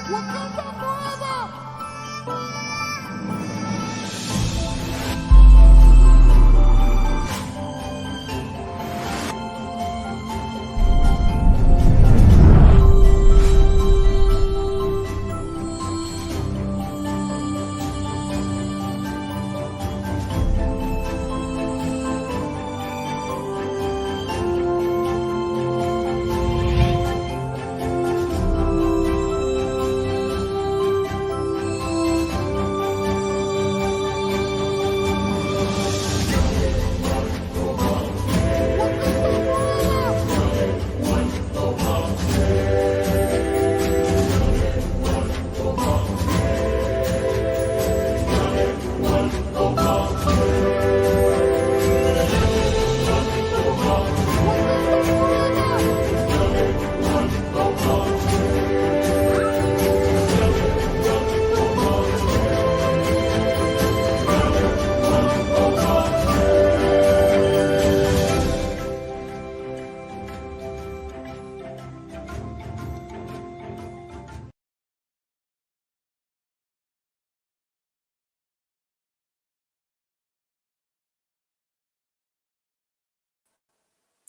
Wakanda forever!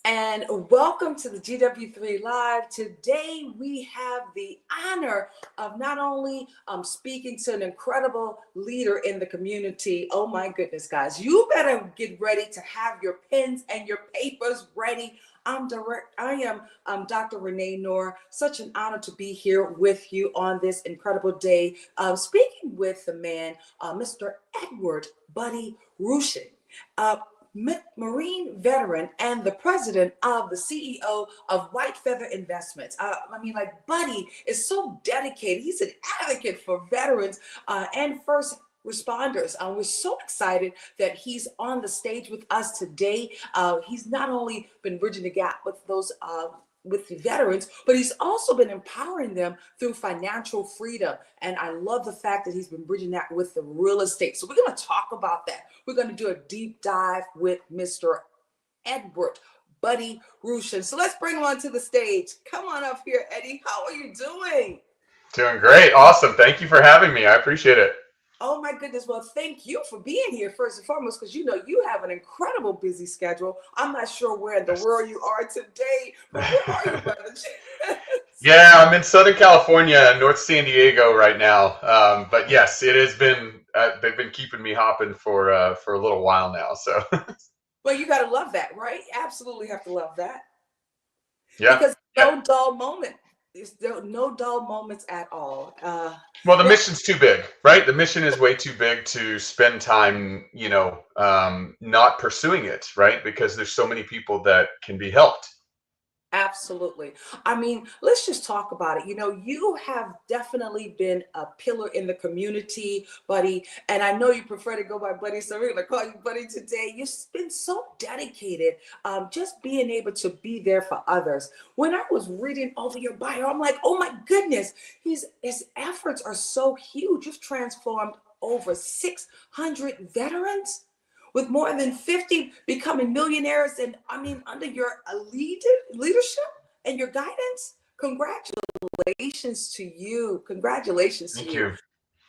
And welcome to the GW3 Live. Today we have the honor of not only speaking to an incredible leader in the community. Oh my goodness, guys, you better get ready to have your pens and your papers ready. I am Dr. Renee Noor. Such an honor to be here with you on this incredible day. Speaking with the man, Mr. Edward Buddy Rushing. Marine veteran and the president of the CEO of White Feather Investments. Buddy is so dedicated. He's an advocate for veterans and first responders. We're so excited that he's on the stage with us today. He's not only been bridging the gap with those with the veterans, but he's also been empowering them through financial freedom. And I love the fact that he's been bridging that with the real estate. So we're going to talk about that. We're going to do a deep dive with Mr. Edward Buddy Rushing. So let's bring him onto the stage. Come on up here, Eddie. How are you doing? Doing great. Awesome. Thank you for having me. I appreciate it. Oh my goodness. Well, thank you for being here first and foremost, because you have an incredible busy schedule. I'm not sure where in the world you are today, but where are you, brother? Yeah, I'm in Southern California, North San Diego right now. But yes, it has been, they've been keeping me hopping for a little while now. So, well, you got to love that, right? Absolutely have to love that. Yeah. Because no dull moment. There's no dull moments at all. Well, the mission's too big, right? The mission is way too big to spend time, not pursuing it, right? Because there's so many people that can be helped. Absolutely. I mean, let's just talk about it. You have definitely been a pillar in the community, Buddy. And I know you prefer to go by Buddy, so we're going to call you Buddy today. You've been so dedicated, just being able to be there for others. When I was reading over your bio, I'm like, oh my goodness, his efforts are so huge. You've transformed over 600 veterans, with more than 50 becoming millionaires, and under your leadership and your guidance. Congratulations to you. Congratulations to Thank you.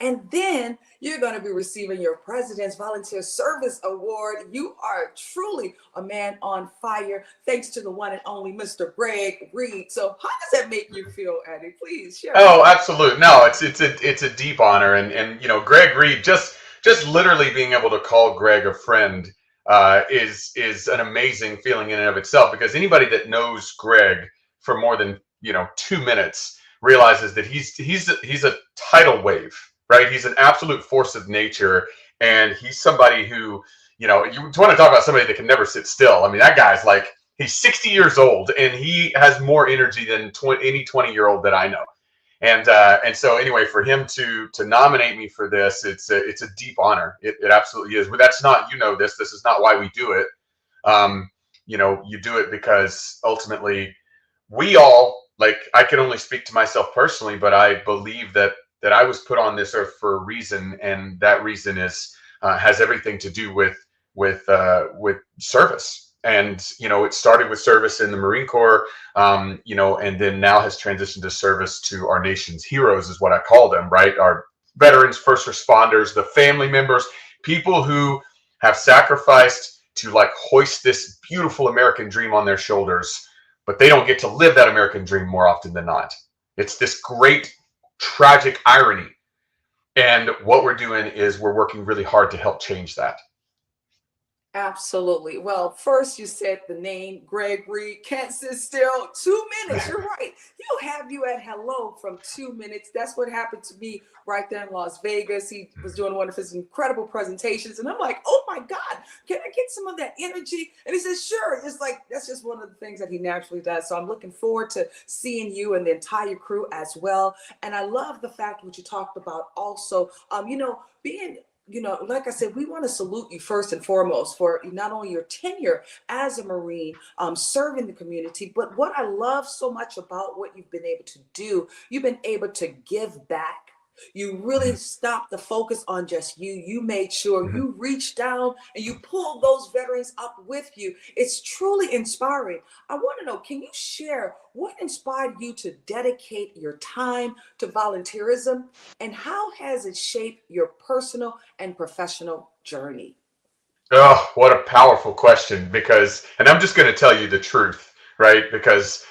And then you're going to be receiving your President's Volunteer Service Award. You are truly a man on fire, thanks to the one and only Mr. Greg Reed. So how does that make you feel, Eddie? Please share. Oh, absolutely. No, it's a deep honor, and Greg Reed, just literally being able to call Greg a friend is an amazing feeling in and of itself, because anybody that knows Greg for more than 2 minutes realizes that he's a tidal wave, right? He's an absolute force of nature, and he's somebody who, you want to talk about somebody that can never sit still. I mean, that guy's like, he's 60 years old and he has more energy than any 20-year-old that I know. And so anyway, for him to nominate me for this, it's a deep honor. It absolutely is. But that's not, this is not why we do it. You do it because ultimately we all, like, I can only speak to myself personally, but I believe that I was put on this earth for a reason, and that reason is has everything to do with service. And, it started with service in the Marine Corps, and then now has transitioned to service to our nation's heroes, is what I call them, right? Our veterans, first responders, the family members, people who have sacrificed to like hoist this beautiful American dream on their shoulders, but they don't get to live that American dream more often than not. It's this great tragic irony. And what we're doing is we're working really hard to help change that. Absolutely. Well, first you said the name Gregory can't sit still. 2 minutes. You're right. He'll have you at hello from 2 minutes. That's what happened to me right there in Las Vegas. He was doing one of his incredible presentations, and I'm like, oh my God, can I get some of that energy? And he says, sure. It's like that's just one of the things that he naturally does. So I'm looking forward to seeing you and the entire crew as well. And I love the fact what you talked about also. Being like I said, we want to salute you first and foremost for not only your tenure as a Marine, serving the community, but what I love so much about what you've been able to do, you've been able to give back. You really stopped the focus on just you. You made sure Mhm. you reached down and you pulled those veterans up with you. It's truly inspiring. I want to know, can you share what inspired you to dedicate your time to volunteerism and how has it shaped your personal and professional journey? Oh, what a powerful question. And I'm just going to tell you the truth, right? Because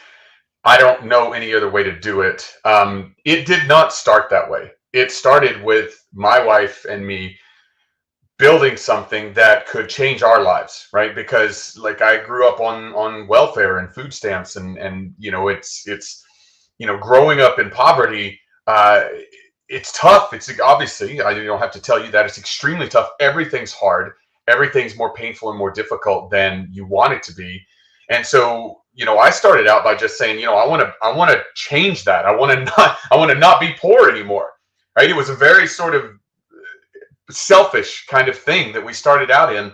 I don't know any other way to do it. It did not start that way. It started with my wife and me building something that could change our lives, right? Because like I grew up on welfare and food stamps, and it's growing up in poverty. It's tough. It's obviously, I don't have to tell you that, it's extremely tough. Everything's hard. Everything's more painful and more difficult than you want it to be. And so, I started out by just saying, I want to change that. I want to not be poor anymore. Right? It was a very sort of selfish kind of thing that we started out in.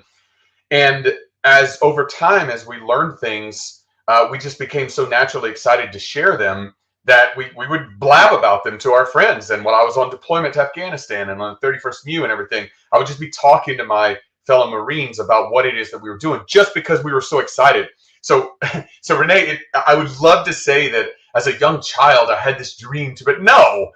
And as over time, as we learned things, we just became so naturally excited to share them that we would blab about them to our friends. And when I was on deployment to Afghanistan and on the 31st MU and everything, I would just be talking to my fellow Marines about what it is that we were doing just because we were so excited. So, so Renee, I would love to say that as a young child, I had this dream to, but no,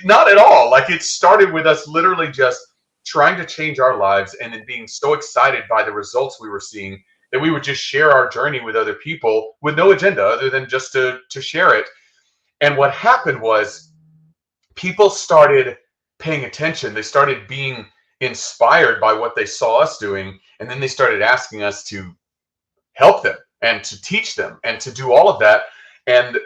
not at all. Like it started with us literally just trying to change our lives and then being so excited by the results we were seeing that we would just share our journey with other people with no agenda other than just to share it. And what happened was people started paying attention. They started being inspired by what they saw us doing. And then they started asking us to help them and to teach them and to do all of that. And,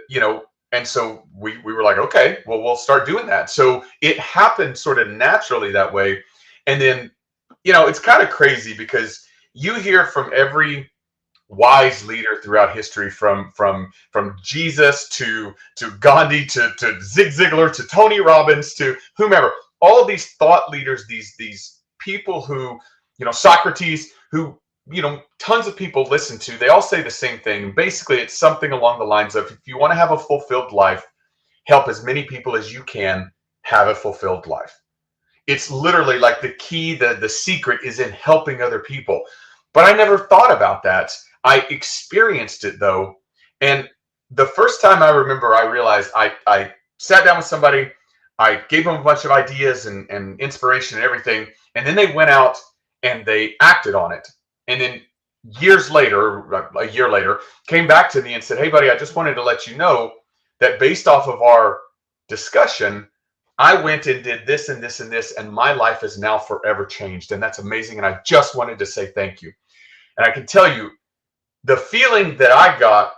and so we were like, okay, well, we'll start doing that. So it happened sort of naturally that way. And then, it's kind of crazy because you hear from every wise leader throughout history, from Jesus to Gandhi to Zig Ziglar to Tony Robbins to whomever, all of these thought leaders, these people who, Socrates, who, tons of people listen to, they all say the same thing. Basically, it's something along the lines of, if you want to have a fulfilled life, help as many people as you can have a fulfilled life. It's literally like the key, the secret is in helping other people. But I never thought about that. I experienced it though. And the first time I remember, I realized I sat down with somebody, I gave them a bunch of ideas and inspiration and everything. And then they went out and they acted on it. And then years later, a year later, came back to me and said, hey, buddy, I just wanted to let you know that based off of our discussion, I went and did this and this and this, and my life is now forever changed. And that's amazing. And I just wanted to say thank you. And I can tell you, the feeling that I got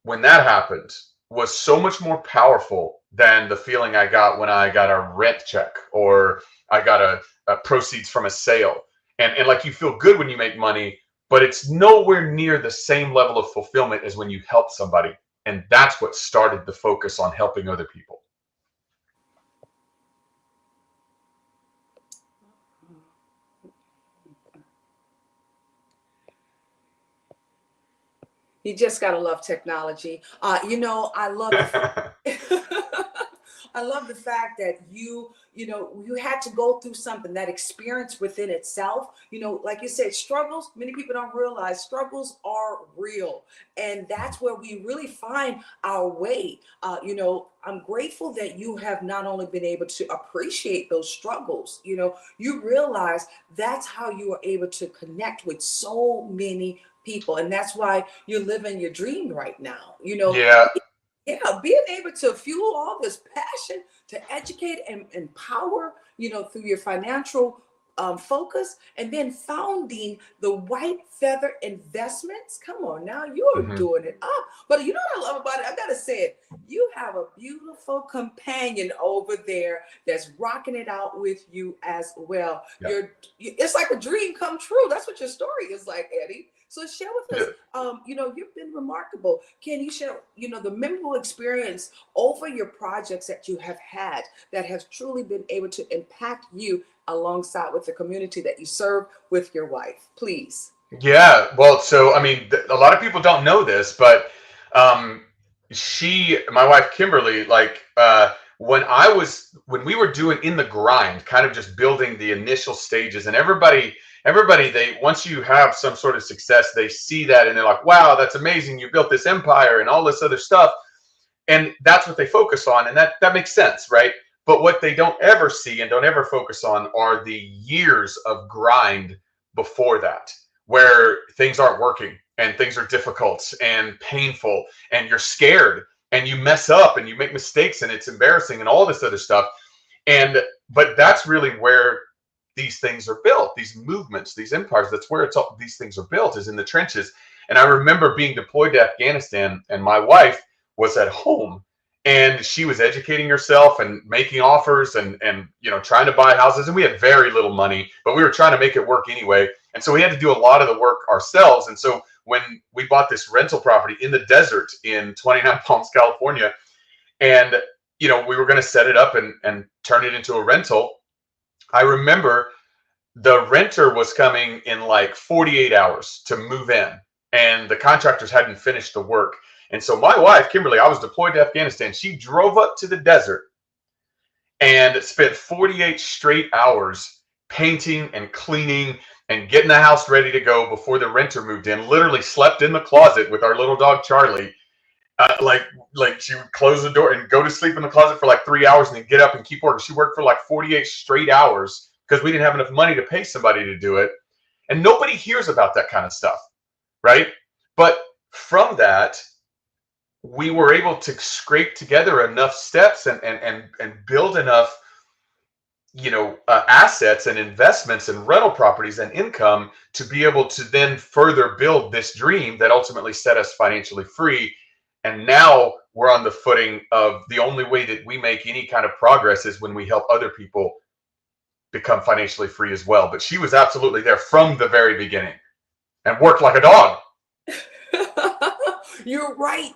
when that happened was so much more powerful than the feeling I got when I got a rent check or I got a proceeds from a sale. And like you feel good when you make money, but it's nowhere near the same level of fulfillment as when you help somebody. And that's what started the focus on helping other people. You just gotta love technology. I love the I love the fact that you had to go through something, that experience within itself. Like you said, struggles, many people don't realize struggles are real. And that's where we really find our way. I'm grateful that you have not only been able to appreciate those struggles, you realize that's how you are able to connect with so many people. And that's why you're living your dream right now. Yeah. Yeah, being able to fuel all this passion to educate and empower, through your financial focus, and then founding the White Feather Investments. Come on now, you are Hmm. doing it up. But you know what I love about it? I gotta say it. You have a beautiful companion over there that's rocking it out with you as well. Yeah. It's like a dream come true. That's what your story is like, Eddie. So share with us. Yeah. You've been remarkable. Can you share, the memorable experience over your projects that you have had that have truly been able to impact you alongside with the community that you serve with your wife? Please. Yeah, well, so I mean, a lot of people don't know this, but um, my wife Kimberly, like when we were doing in the grind, kind of just building the initial stages, and everybody, they once you have some sort of success, they see that and they're like, wow, that's amazing, you built this empire and all this other stuff, and that's what they focus on, and that makes sense, right? But what they don't ever see and don't ever focus on are the years of grind before that, where things aren't working and things are difficult and painful and you're scared and you mess up and you make mistakes and it's embarrassing and all this other stuff. And but that's really where these things are built, these movements, these empires. That's where these things are built, is in the trenches. And I remember being deployed to Afghanistan, and my wife was at home, and she was educating herself and making offers and trying to buy houses. And we had very little money, but we were trying to make it work anyway. And so we had to do a lot of the work ourselves. And so when we bought this rental property in the desert in 29 Palms, California, and we were going to set it up and turn it into a rental, I remember the renter was coming in like 48 hours to move in, and the contractors hadn't finished the work. And so my wife, Kimberly, I was deployed to Afghanistan. She drove up to the desert and spent 48 straight hours painting and cleaning and getting the house ready to go before the renter moved in. Literally slept in the closet with our little dog, Charlie. Like she would close the door and go to sleep in the closet for like 3 hours and then get up and keep working. She worked for like 48 straight hours because we didn't have enough money to pay somebody to do it. And nobody hears about that kind of stuff, right? But from that, we were able to scrape together enough steps and build enough assets and investments and rental properties and income to be able to then further build this dream that ultimately set us financially free. And now we're on the footing of the only way that we make any kind of progress is when we help other people become financially free as well. But she was absolutely there from the very beginning and worked like a dog. You're right.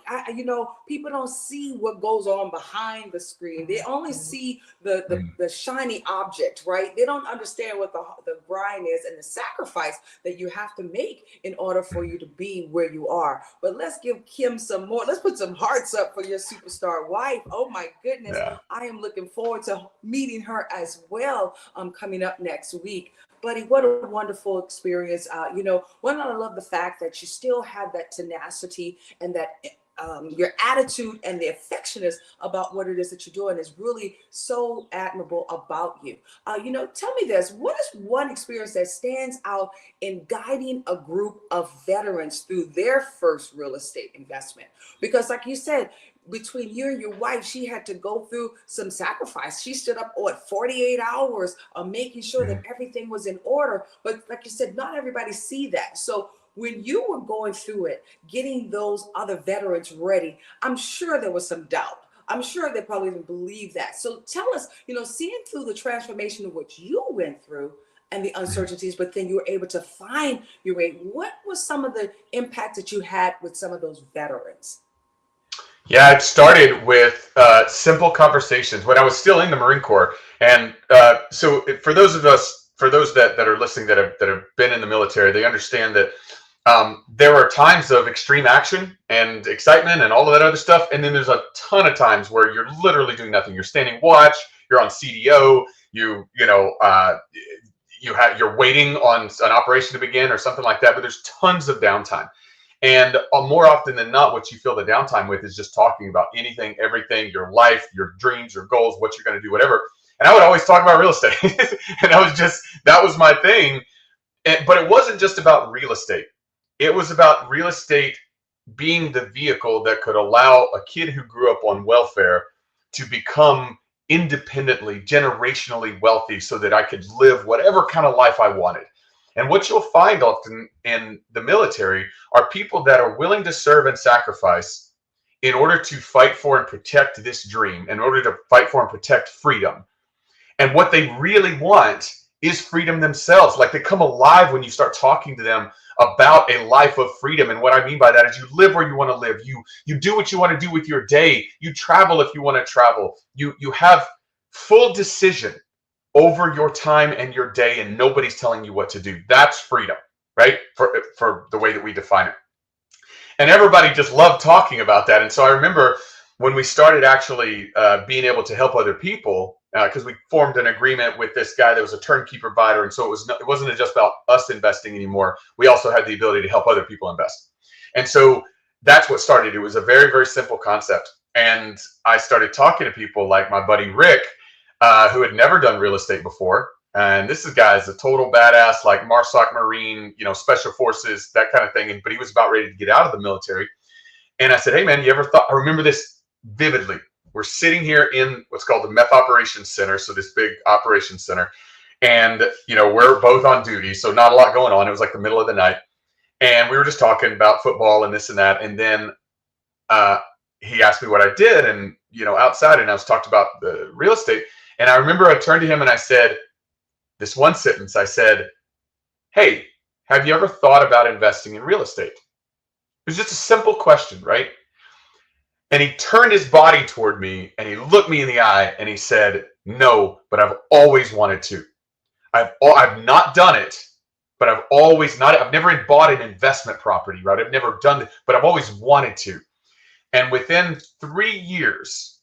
People don't see what goes on behind the screen. They only see the shiny object, right? They don't understand what the grind is and the sacrifice that you have to make in order for you to be where you are. But let's give Kim some more. Let's put some hearts up for your superstar wife. Oh my goodness. Yeah. I am looking forward to meeting her as well coming up next week. Buddy, what a wonderful experience. One, I love the fact that you still have that tenacity and that your attitude and the affectionate about what it is that you're doing is really so admirable about you. Tell me this, what is one experience that stands out in guiding a group of veterans through their first real estate investment? Because like you said, between you and your wife, she had to go through some sacrifice. She stood up 48 hours of making sure that everything was in order. But like you said, not everybody see that. So when you were going through it, getting those other veterans ready, I'm sure there was some doubt. I'm sure they probably didn't believe that. So tell us, seeing through the transformation of what you went through and the uncertainties, but then you were able to find your way. What was some of the impact that you had with some of those veterans? Yeah, it started with simple conversations when I was still in the Marine Corps. And so for those that are listening that have been in the military, they understand that There are times of extreme action and excitement and all of that other stuff, and then there's a ton of times where you're literally doing nothing. You're standing watch, you're on CDO, you're waiting on an operation to begin or something like that. But there's tons of downtime, and more often than not, what you fill the downtime with is just talking about anything, everything, your life, your dreams, your goals, what you're going to do, whatever. And I would always talk about real estate, and that was my thing. But it wasn't just about real estate. It was about real estate being the vehicle that could allow a kid who grew up on welfare to become independently, generationally wealthy so that I could live whatever kind of life I wanted. And what you'll find often in the military are people that are willing to serve and sacrifice in order to fight for and protect this dream, in order to fight for and protect freedom. And what they really want is freedom themselves. Like, they come alive when you start talking to them about a life of freedom. And what I mean by that is you live where you want to live. You do what you want to do with your day. You travel if you want to travel. You have full decision over your time and your day, and nobody's telling you what to do. That's freedom, right? For the way that we define it. And everybody just loved talking about that. And so I remember when we started actually being able to help other people, because we formed an agreement with this guy that was a turnkey provider, and so it wasn't just about us investing anymore. We also had the ability to help other people invest, and so that's what started. It was a very, very simple concept, and I started talking to people like my buddy Rick, who had never done real estate before, and this guy is a total badass, like MARSOC Marine, Special Forces, that kind of thing, but he was about ready to get out of the military. And I said, hey man, you ever thought? I remember this vividly. We're sitting here in what's called the Meth Operations Center, so this big operations center, and we're both on duty, so not a lot going on. It was like the middle of the night, and we were just talking about football and this and that, and then he asked me what I did, and outside, and I was talked about the real estate, and I remember I turned to him and I said this one sentence. I said, hey, have you ever thought about investing in real estate? It was just a simple question, right? And he turned his body toward me and he looked me in the eye and he said, no, but I've always wanted to. I've not done it, but I've never bought an investment property, right? I've never done it, but I've always wanted to. And within 3 years,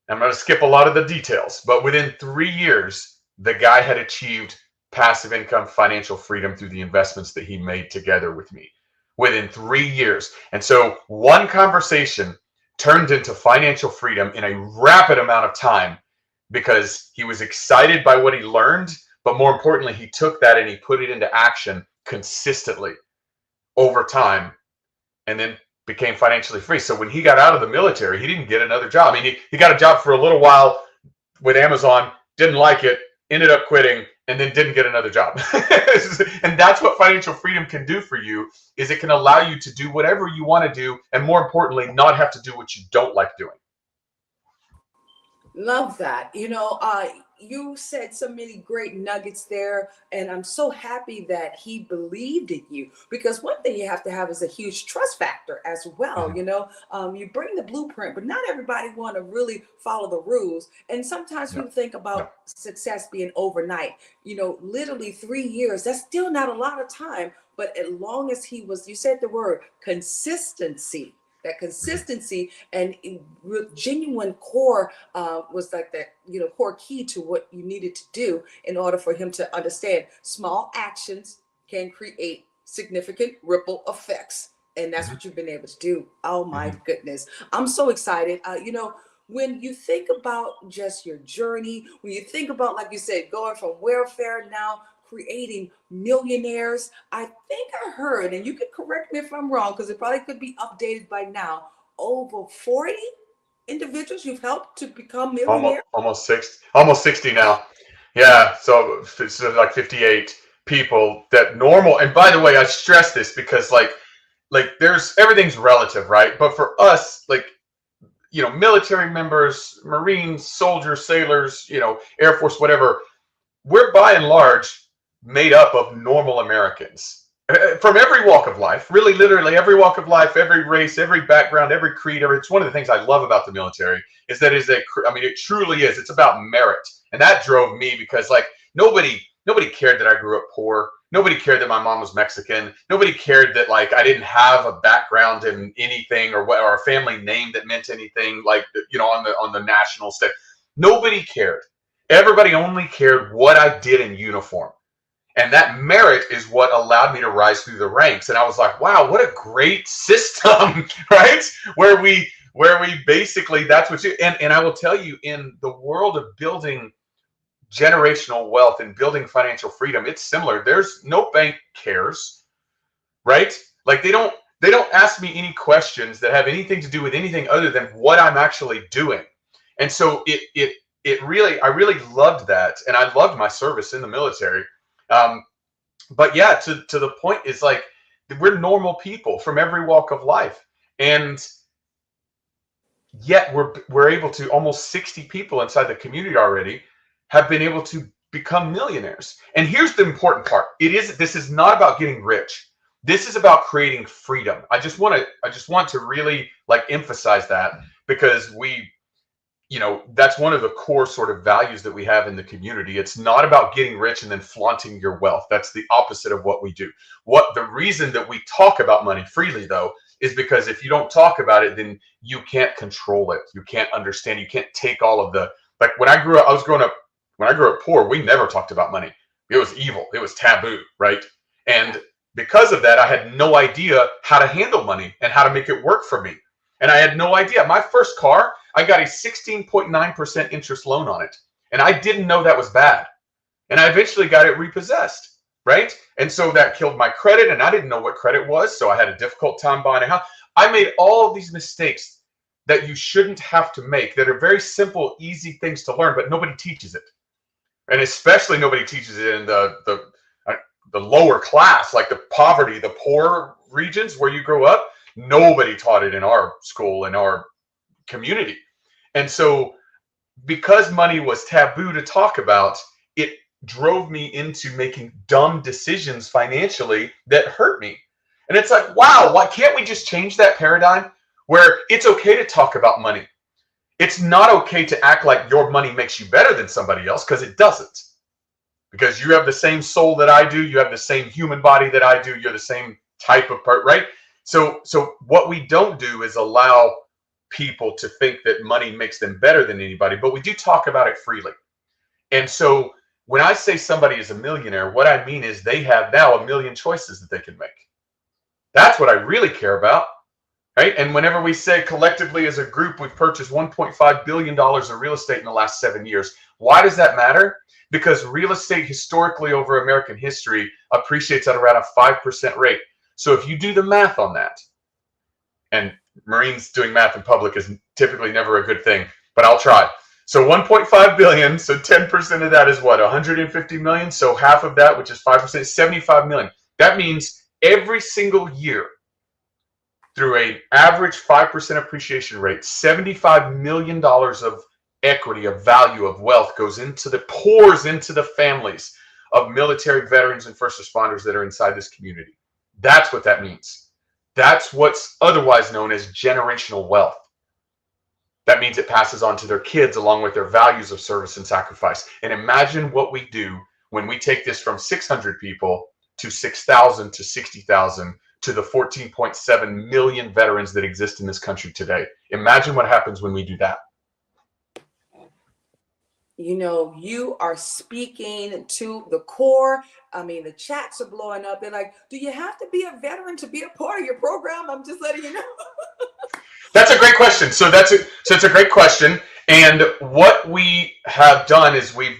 I'm going to skip a lot of the details, but within 3 years, the guy had achieved passive income, financial freedom through the investments that he made together with me within 3 years. And so one conversation turned into financial freedom in a rapid amount of time because he was excited by what he learned, but more importantly, he took that and he put it into action consistently over time and then became financially free. So when he got out of the military, he didn't get another job. I mean, he got a job for a little while with Amazon, didn't like it, ended up quitting, and then didn't get another job. And that's what financial freedom can do for you, is it can allow you to do whatever you want to do, and more importantly, not have to do what you don't like doing. Love that. You said so many great nuggets there, and I'm so happy that he believed in you, because one thing you have to have is a huge trust factor as well. Mm-hmm. You bring the blueprint, but not everybody want to really follow the rules. And sometimes Yep. people think about Yep. success being overnight. Literally 3 years. That's still not a lot of time, but as long as you said the word consistency. That consistency and genuine core was like that, core key to what you needed to do in order for him to understand small actions can create significant ripple effects. And that's Mm-hmm. what you've been able to do. Oh my Mm-hmm. goodness. I'm so excited. When you think about just your journey, when you think about, like you said, going from welfare now creating millionaires, I think I heard, and you can correct me if I'm wrong, because it probably could be updated by now, over 40 individuals you've helped to become millionaires. Almost 60 now. Yeah, so it's like 58 people that normal. And by the way, I stress this because like there's everything's relative, right? But for us, like, military members, Marines, soldiers, sailors, Air Force, whatever, we're by and large made up of normal Americans from every walk of life, really, literally every walk of life, every race, every background, every creed. It's one of the things I love about the military is that it truly is. It's about merit. And that drove me because like nobody cared that I grew up poor. Nobody cared that my mom was Mexican. Nobody cared that like I didn't have a background in anything or what, or a family name that meant anything, like, you know, on the national stage. Nobody cared. Everybody only cared what I did in uniform. And that merit is what allowed me to rise through the ranks. And I was like, wow, what a great system, right? Where we basically, that's what you, and I will tell you, in the world of building generational wealth and building financial freedom, it's similar. There's no bank cares, right? Like they don't ask me any questions that have anything to do with anything other than what I'm actually doing. And so it really, I really loved that. And I loved my service in the military. But yeah, to the point is like, we're normal people from every walk of life. And yet we're able to, almost 60 people inside the community already have been able to become millionaires. And here's the important part. This is not about getting rich. This is about creating freedom. I just want to really like emphasize that, because that's one of the core sort of values that we have in the community. It's not about getting rich and then flaunting your wealth. That's the opposite of what we do. The reason that we talk about money freely, though, is because if you don't talk about it, then you can't control it. You can't understand. You can't take all of the, like when I grew up poor, we never talked about money. It was evil. It was taboo, right? And because of that, I had no idea how to handle money and how to make it work for me. And I had no idea. My first car, I got a 16.9% interest loan on it. And I didn't know that was bad. And I eventually got it repossessed, right? And so that killed my credit, and I didn't know what credit was. So I had a difficult time buying a house. I made all of these mistakes that you shouldn't have to make, that are very simple, easy things to learn, but nobody teaches it. And especially nobody teaches it in the lower class, like the poverty, the poor regions where you grow up. Nobody taught it in our school, in our community. And so because money was taboo to talk about, it drove me into making dumb decisions financially that hurt me. And it's like, wow, why can't we just change that paradigm where it's okay to talk about money? It's not okay to act like your money makes you better than somebody else, because it doesn't. Because you have the same soul that I do, you have the same human body that I do, you're the same type of part, right? So what we don't do is allow people to think that money makes them better than anybody, but we do talk about it freely. And so when I say somebody is a millionaire, what I mean is they have now a million choices that they can make. That's what I really care about, right? And whenever we say collectively as a group, we've purchased $1.5 billion of real estate in the last 7 years. Why does that matter? Because real estate historically over American history appreciates at around a 5% rate. So if you do the math on that, and Marines doing math in public is typically never a good thing, but I'll try. So 1.5 billion, so 10% of that is what, 150 million? So half of that, which is 5%, 75 million. That means every single year, through an average 5% appreciation rate, $75 million of equity, of value, of wealth pours into the families of military veterans and first responders that are inside this community. That's what that means. That's what's otherwise known as generational wealth. That means it passes on to their kids along with their values of service and sacrifice. And imagine what we do when we take this from 600 people to 6,000 to 60,000 to the 14.7 million veterans that exist in this country today. Imagine what happens when we do that. You know, you are speaking to the core. I mean, the chats are blowing up. They're like, do you have to be a veteran to be a part of your program? I'm just letting you know. That's a great question. So it's a great question. And what we have done is we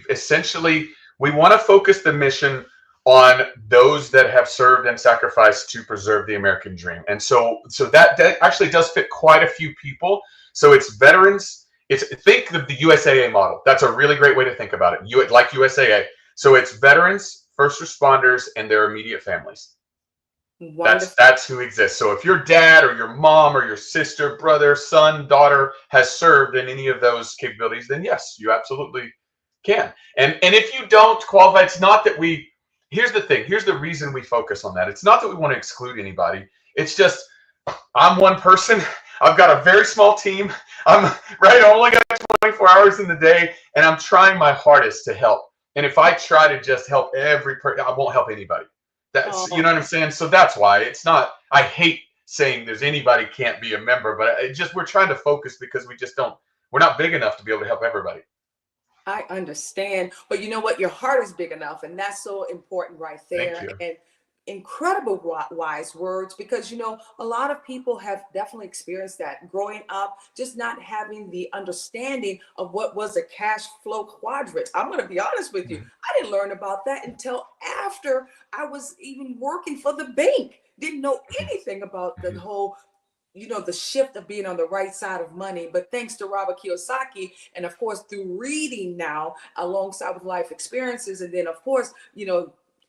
want to focus the mission on those that have served and sacrificed to preserve the American dream. And so that actually does fit quite a few people. So it's veterans. Think of the USAA model. That's a really great way to think about it. Like USAA. So it's veterans, first responders, and their immediate families. That's who exists. So if your dad or your mom or your sister, brother, son, daughter has served in any of those capabilities, then yes, you absolutely can. And if you don't qualify, it's not that here's the thing. Here's the reason we focus on that. It's not that we want to exclude anybody. It's just, I'm one person. I've got a very small team. I only got 24 hours in the day, and I'm trying my hardest to help. And if I try to just help every person, I won't help anybody. That's, you know Oh, what I'm saying? So that's why it's not, I hate saying there's anybody can't be a member, but it just, we're trying to focus because we just don't, we're not big enough to be able to help everybody. I understand, but you know what? Your heart is big enough, and that's so important right Thank there. you. And incredible wise words, because a lot of people have definitely experienced that growing up, just not having the understanding of what was a cash flow quadrant. I'm going to be honest with you. Mhm. I didn't learn about that until after I was even working for the bank. Didn't know Mhm. anything about the Mhm. whole the shift of being on the right side of money. But thanks to Robert Kiyosaki, and of course through reading now alongside with life experiences, and then of course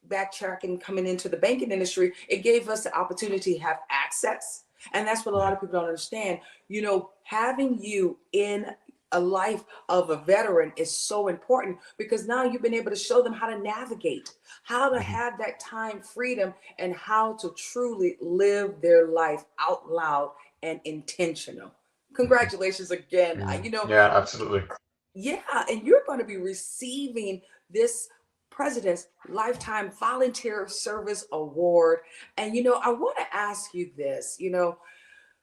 backtracking coming into the banking industry, it gave us the opportunity to have access. And that's what a lot of people don't understand. Having you in a life of a veteran is so important, because now you've been able to show them how to navigate, how to Mhm. have that time freedom, and how to truly live their life out loud and intentional. Congratulations again. Mhm. Yeah, absolutely. Yeah, and you're going to be receiving this President's Lifetime Volunteer Service Award. And I want to ask you this.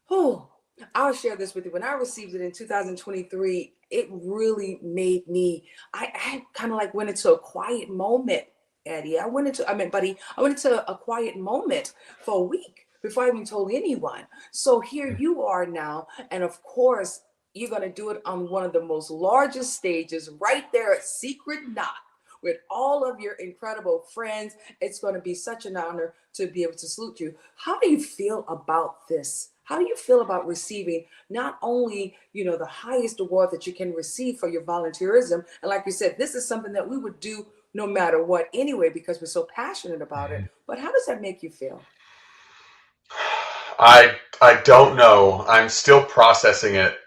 Oh, I'll share this with you. When I received it in 2023, it really made me, I kind of like went into a quiet moment, Eddie. Buddy, I went into a quiet moment for a week before I even told anyone. So here you are now. And of course, you're going to do it on one of the most largest stages right there at Secret Knot with all of your incredible friends. It's going to be such an honor to be able to salute you. How do you feel about this? How do you feel about receiving not only, the highest award that you can receive for your volunteerism? And like you said, this is something that we would do no matter what anyway, because we're so passionate about it. Mhm. But how does that make you feel? I don't know. I'm still processing it,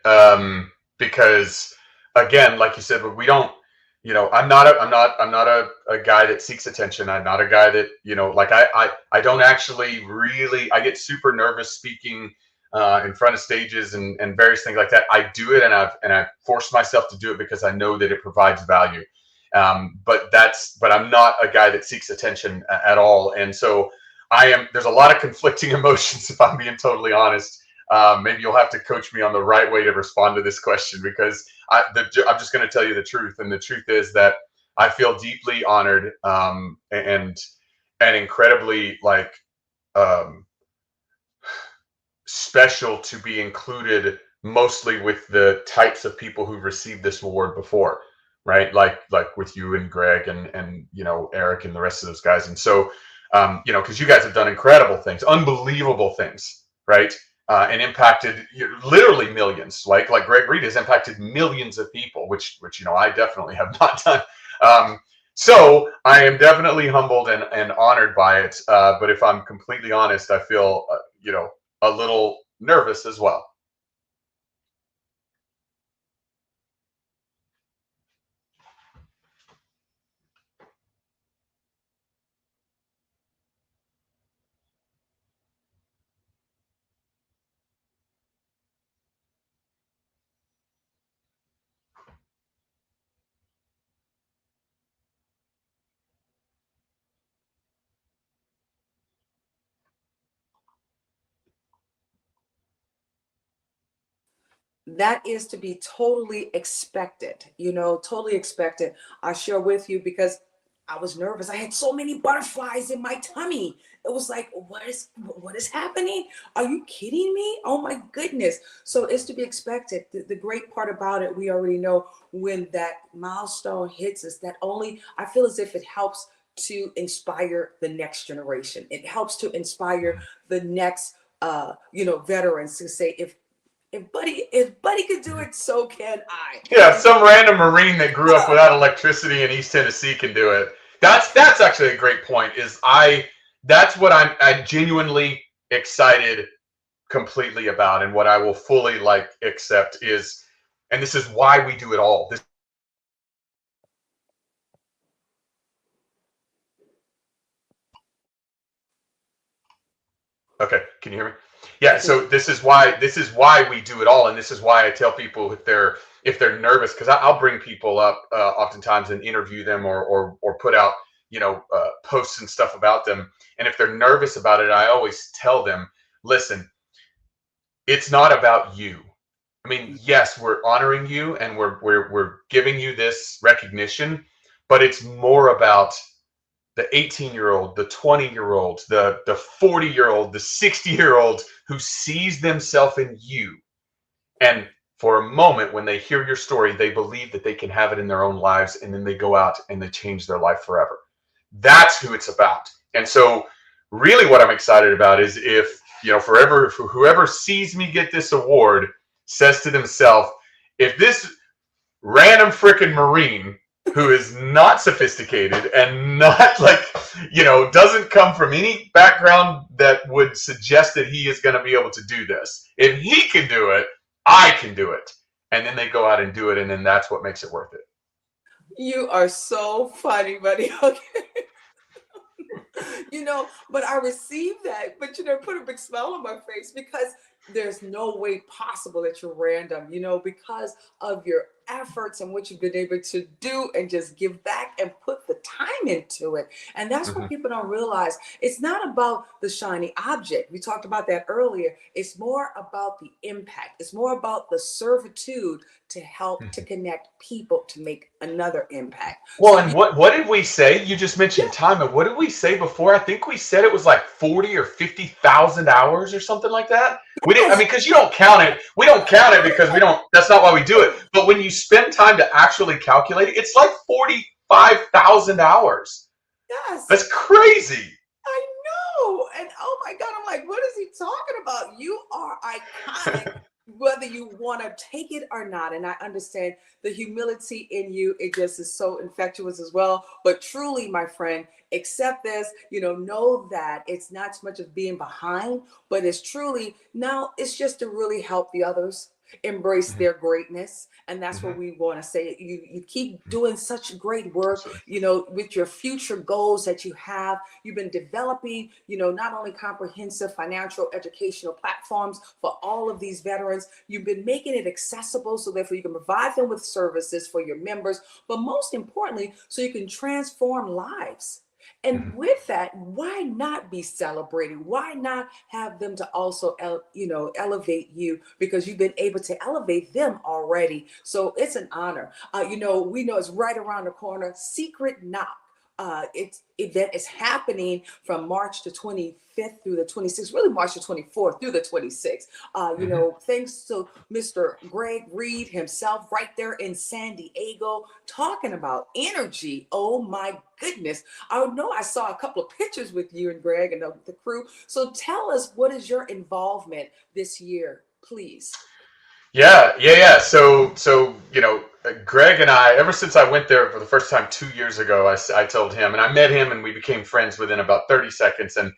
because again, like you said, we don't. I'm not a guy that seeks attention. I'm not a guy that like I don't actually really. I get super nervous speaking in front of stages and various things like that. I do it, and I've forced myself to do it because I know that it provides value. But I'm not a guy that seeks attention at all, and so there's a lot of conflicting emotions, if I'm being totally honest. Maybe you'll have to coach me on the right way to respond to this question, because I'm just going to tell you the truth. And the truth is that I feel deeply honored, and incredibly um, special to be included mostly with the types of people who've received this award before, right? Like with you and Greg and Eric and the rest of those guys. And so because you guys have done incredible things, unbelievable things, right? And impacted literally millions. Like Greg Reed has impacted millions of people, which I definitely have not done. Um, so I am definitely humbled and honored by it. But if I'm completely honest, I feel a little nervous as well. That is to be totally expected, totally expected. I share with you because I was nervous. I had so many butterflies in my tummy. It was like, what is happening? Are you kidding me? Oh my goodness. So it's to be expected. The great part about it, we already know when that milestone hits us, that only I feel as if it helps to inspire the next generation. It helps to inspire the next veterans to say, if Buddy could do it, so can I. Yeah, You know, some random Marine that grew up oh, without electricity in East Tennessee can do it. That's actually a great point. That's what I'm genuinely excited completely about, and what I will fully accept is, and this is why we do it all. Okay, can you hear me? I Yeah, can. so this is why we do it all, and this is why I tell people if they're nervous, because I'll bring people up oftentimes and interview them or put out posts and stuff about them. And if they're nervous about it, I always tell them, listen, it's not about you. I mean, yes, we're honoring you and we're giving you this recognition, but it's more about the 18-year-old, the 20-year-old, the 40-year-old, the 60-year-old who sees themselves in you. And for a moment, when they hear your story, they believe that they can have it in their own lives, and then they go out and they change their life forever. That's who it's about. And so really what I'm excited about is if, whoever sees me get this award says to themselves, if this random freaking Marine who is not sophisticated and not doesn't come from any background that would suggest that he is going to be able to do this, if he can do it, I can do it. And then they go out and do it. And then that's what makes it worth it. You are so funny, buddy. Okay. But I received that, but put a big smile on my face because there's no way possible that you're random, because of your efforts and what you've been able to do and just give back and put the time into it. And that's what people don't realize. It's not about the shiny object. We talked about that earlier. It's more about the impact. It's more about the servitude to help to connect people to make another impact. Well, So and what did we say? You just mentioned time, and what did we say before? I think we said it was like 40 or 50,000 hours or something like that. We didn't. I mean, because you don't count it. We don't count it because we don't. That's not why we do it. But when you spend time to actually calculate it, it's like 45,000 hours. yes. That's crazy. I know. And oh my God, I'm like, what is he talking about? You are iconic, whether you want to take it or not. And I understand the humility in you. It just is so infectious as well. But truly, my friend, accept this, know that it's not so much of being behind, but it's truly now it's just to really help the others embrace Mhm, their greatness. And that's what mhm, we want to say. You keep doing such great work, absolutely. with your future goals that you have. You've been developing, not only comprehensive financial educational platforms for all of these veterans, you've been making it accessible so therefore you can provide them with services for your members, but most importantly, so you can transform lives. And Mhm. with that, why not be celebrating? Why not have them to also, elevate you because you've been able to elevate them already? So it's an honor. We know it's right around the corner. Secret Knock. Its event is happening from March the 25th through the 26th, really March the 24th through the 26th. Mhm. Thanks to Mr. Greg Reed himself right there in San Diego talking about energy. Oh my goodness. I know I saw a couple of pictures with you and Greg and the crew. So tell us, what is your involvement this year, please? Yeah. So Greg and I, ever since I went there for the first time 2 years ago, I told him, and I met him, and we became friends within about 30 seconds. And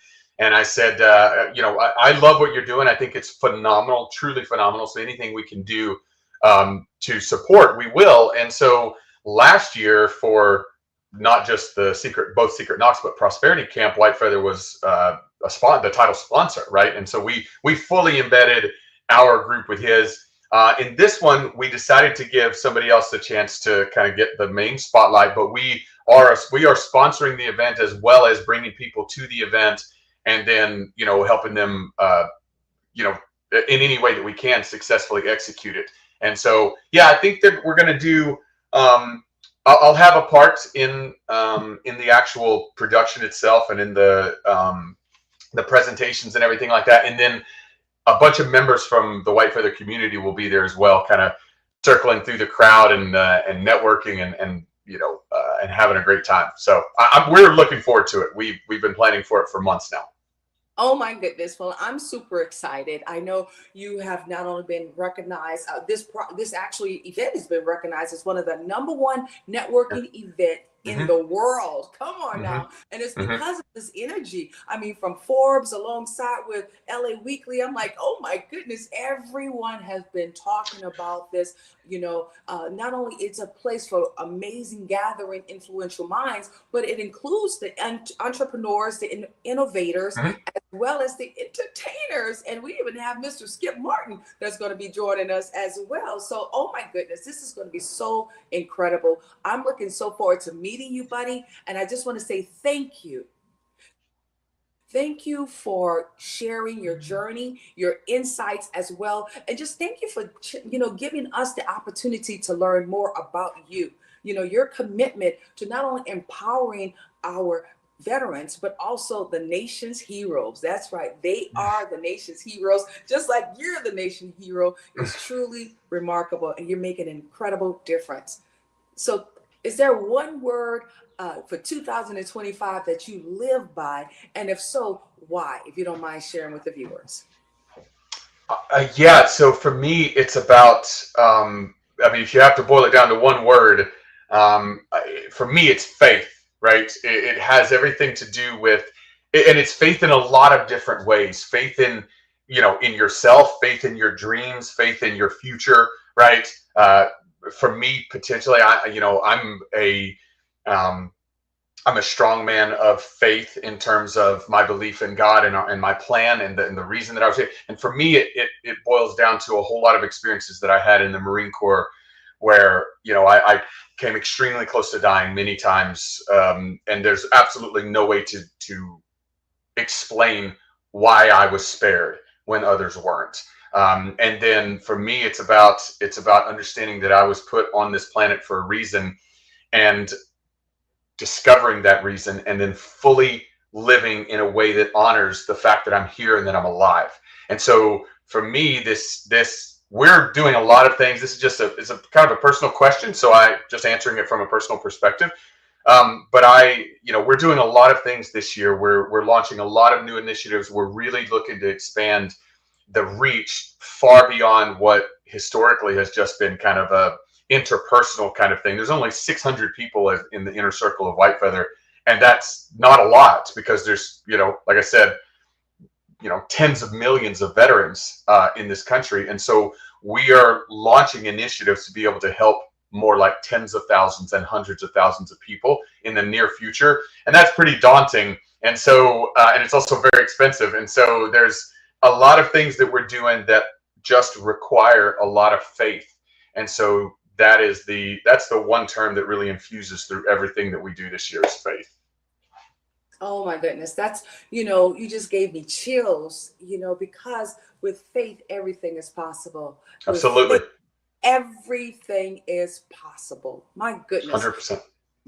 I said, I love what you're doing. I think it's phenomenal, truly phenomenal. So anything we can do to support, we will. And so last year, for not just both Secret Knox, but Prosperity Camp, White Feather was the title sponsor, right? And so we fully embedded our group with his. In this one, we decided to give somebody else the chance to kind of get the main spotlight, but we are sponsoring the event as well as bringing people to the event, and then helping them you know in any way that we can successfully execute it. And so I think that we're going to do. I'll have a part in the actual production itself and in the presentations and everything like that, and then a bunch of members from the White Feather community will be there as well, kind of circling through the crowd and networking and having a great time. So we're looking forward to it. We've been planning for it for months now. Oh my goodness. Well, I'm super excited. I know you have not only been recognized, this actually event has been recognized as one of the number one Yeah. networking event in Hmm. the world. Come on Hmm. now. And it's Hmm. because of this energy. I mean, from Forbes alongside with LA Weekly, I'm like, oh my goodness, everyone has been talking about this. Not only it's a place for amazing gathering influential minds, but it includes the entrepreneurs, the innovators, Hmm. well as the entertainers. And we even have Mr. Skip Martin that's going to be joining us as well. So, oh my goodness, this is going to be so incredible. I'm looking so forward to meeting you, buddy. And I just want to say thank you. Thank you for sharing your journey, your insights as well, and just thank you for giving us the opportunity to learn more about you. Your commitment to not only empowering our veterans but also the nation's heroes. That's right, they are the nation's heroes, just like you're the nation hero. Is truly remarkable, and you're making an incredible difference. So, is there one word for 2025 that you live by? And if so, why? If you don't mind sharing with the viewers. Yeah, so for me, it's about, I mean, if you have to boil it down to one word, for me, it's faith, right? It has everything to do with, and it's faith in a lot of different ways. Faith in, in yourself, faith in your dreams, faith in your future, right? For me, potentially, um, I'm a strong man of faith in terms of my belief in God and my plan and the reason that I was here. And for me, it boils down to a whole lot of experiences that I had in the Marine Corps where, I came extremely close to dying many times. And there's absolutely no way to explain why I was spared when others weren't. And then for me, it's about understanding that I was put on this planet for a reason, and discovering that reason and then fully living in a way that honors the fact that I'm here and that I'm alive. And so for me, this we're doing a lot of things. This is just it's a kind of a personal question, so I just answering it from a personal perspective. But we're doing a lot of things this year. We're launching a lot of new initiatives. We're really looking to expand the reach far beyond what historically has just been kind of a interpersonal kind of thing. There's only 600 people in the inner circle of White Feather, and that's not a lot because there's, like I said, tens of millions of veterans in this country. And so we are launching initiatives to be able to help more like tens of thousands and hundreds of thousands of people in the near future. And that's pretty daunting. And so, and it's also very expensive. And so there's a lot of things that we're doing that just require a lot of faith. And so that's the one term that really infuses through everything that we do this year is faith. Oh my goodness. You just gave me chills, because with faith, everything is possible. With Absolutely. faith, everything is possible. My goodness. 100%.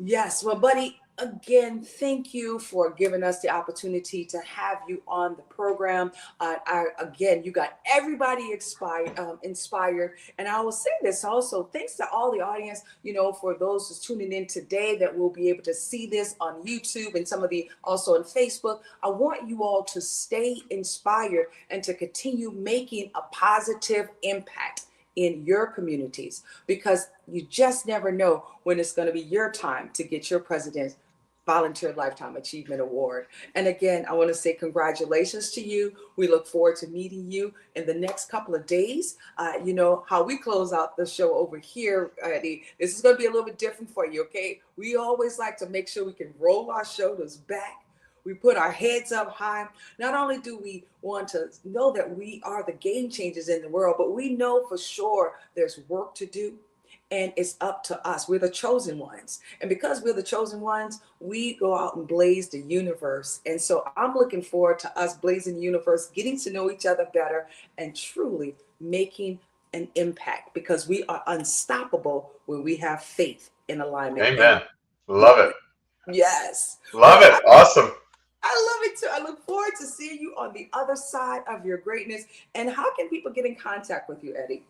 Yes. Well, buddy, again, thank you for giving us the opportunity to have you on the program. Again, you got everybody inspired. And I will say this also, thanks to all the audience, for those who's tuning in today that will be able to see this on YouTube and some of the also on Facebook. I want you all to stay inspired and to continue making a positive impact in your communities, because you just never know when it's going to be your time to get your President's Volunteer Lifetime Achievement Award. And again, I want to say congratulations to you. We look forward to meeting you in the next couple of days. You know how we close out the show over here, Eddie. This is going to be a little bit different for you, okay? We always like to make sure we can roll our shoulders back. We put our heads up high. Not only do we want to know that we are the game changers in the world, but we know for sure there's work to do, and it's up to us. We're the chosen ones. And because we're the chosen ones, we go out and blaze the universe. And so I'm looking forward to us blazing the universe, getting to know each other better, and truly making an impact, because we are unstoppable when we have faith in alignment. Amen. Love it. Yes. Love Well, it. Awesome. I love it too. I look forward to seeing you on the other side of your greatness. And how can people get in contact with you, Eddie?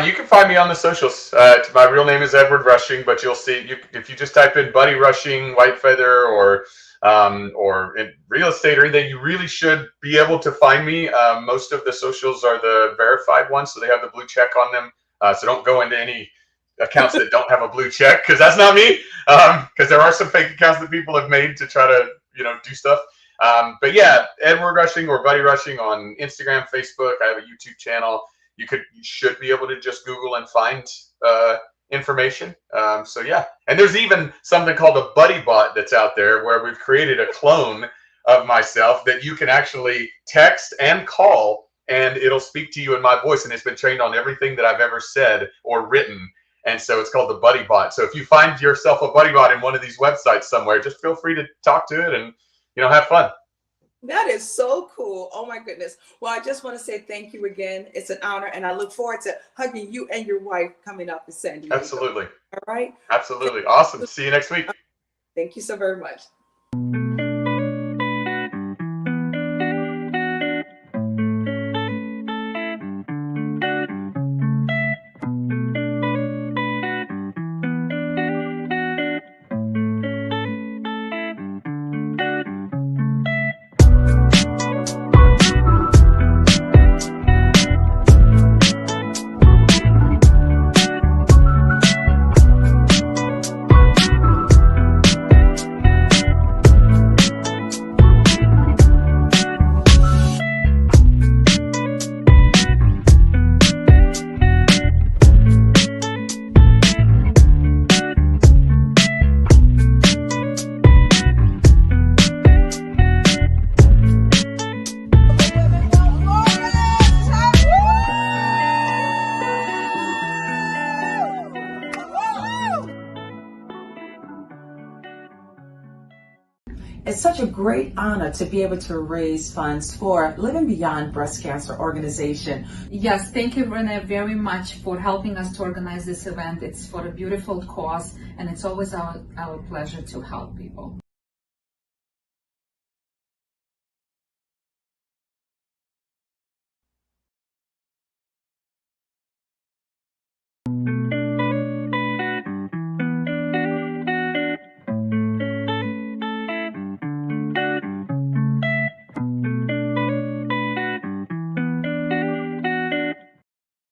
You can find me on the socials. My real name is Edward Rushing, but you'll see if you just type in Buddy Rushing, White Feather, or in real estate or anything, you really should be able to find me. Most of the socials are the verified ones, so they have the blue check on them. So don't go into any accounts that don't have a blue check, because that's not me. Because there are some fake accounts that people have made to try to do stuff. But yeah, Edward Rushing or Buddy Rushing on Instagram, Facebook. I have a YouTube channel. You should be able to just Google and find information. So yeah, and there's even something called a Buddy Bot that's out there where we've created a clone of myself that you can actually text and call, and it'll speak to you in my voice, and it's been trained on everything that I've ever said or written. And so it's called the Buddy Bot. So if you find yourself a Buddy Bot in one of these websites somewhere, just feel free to talk to it and have fun. That is so cool. Oh my goodness. Well, I just want to say thank you again. It's an honor, and I look forward to hugging you and your wife coming up in San Diego. Absolutely. All right. Absolutely. Awesome. See you next week. Thank you so very much. It's such a great honor to be able to raise funds for Living Beyond Breast Cancer organization. Yes, thank you, Renee, very much for helping us to organize this event. It's for a beautiful cause, and it's always our pleasure to help people.